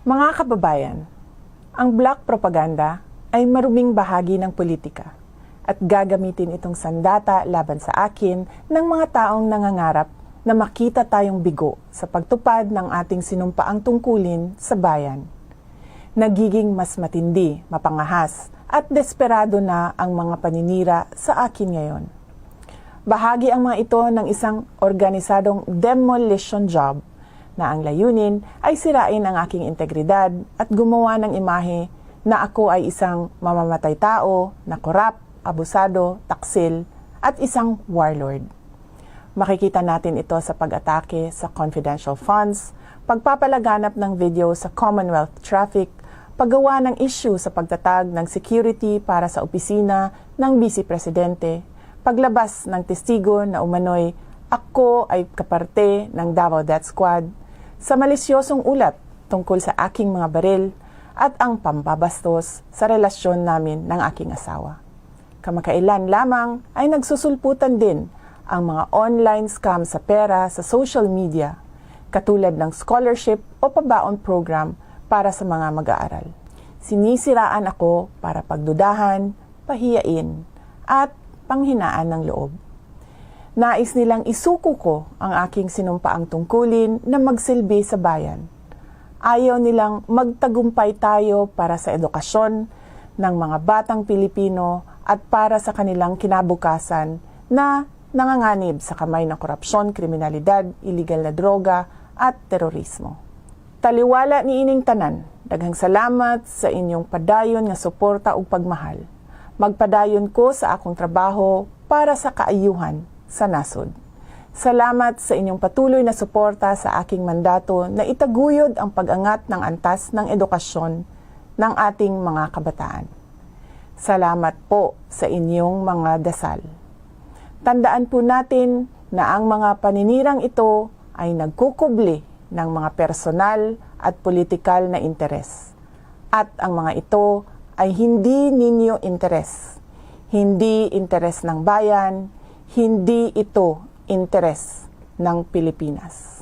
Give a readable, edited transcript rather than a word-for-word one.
Mga kababayan, ang black propaganda ay maruming bahagi ng politika at gagamitin itong sandata laban sa akin ng mga taong nangangarap na makita tayong bigo sa pagtupad ng ating sinumpaang tungkulin sa bayan. Nagiging mas matindi, mapangahas at desperado na ang mga paninira sa akin ngayon. Bahagi ang mga ito ng isang organisadong demolition job na ang layunin ay sirain ang aking integridad at gumawa ng imahe na ako ay isang mamamatay tao, na korap, abusado, taksil, at isang warlord. Makikita natin ito sa pag-atake sa confidential funds, pagpapalaganap ng video sa Commonwealth traffic, paggawa ng issue sa pagtatag ng security para sa opisina ng Vice Presidente, paglabas ng testigo na umano'y ako ay kaparte ng Davao Death Squad, sa malisyosong ulat tungkol sa aking mga baril at ang pambabastos sa relasyon namin ng aking asawa. Kamakailan lamang ay nagsusulputan din ang mga online scam sa pera sa social media, katulad ng scholarship o pabaon program para sa mga mag-aaral. Sinisiraan ako para pagdudahan, pahiyain, at panghinaan ng loob. Nais nilang isuko ko ang aking sinumpaang tungkulin na magsilbi sa bayan. Ayaw nilang magtagumpay tayo para sa edukasyon ng mga batang Pilipino at para sa kanilang kinabukasan na nanganganib sa kamay ng korupsyon, kriminalidad, iligal na droga at terorismo. Taliwala ni ining tanan, daghang salamat sa inyong padayon nga suporta ug pagmahal. Magpadayon ko sa akong trabaho para sa kaayuhan sa nasod. Salamat sa inyong patuloy na suporta sa aking mandato na itaguyod ang pag-angat ng antas ng edukasyon ng ating mga kabataan. Salamat po sa inyong mga dasal. Tandaan po natin na ang mga paninirang ito ay nagkukubli ng mga personal at politikal na interes. At ang mga ito ay hindi ninyo interes. Hindi interes ng bayan, hindi ito interes ng Pilipinas.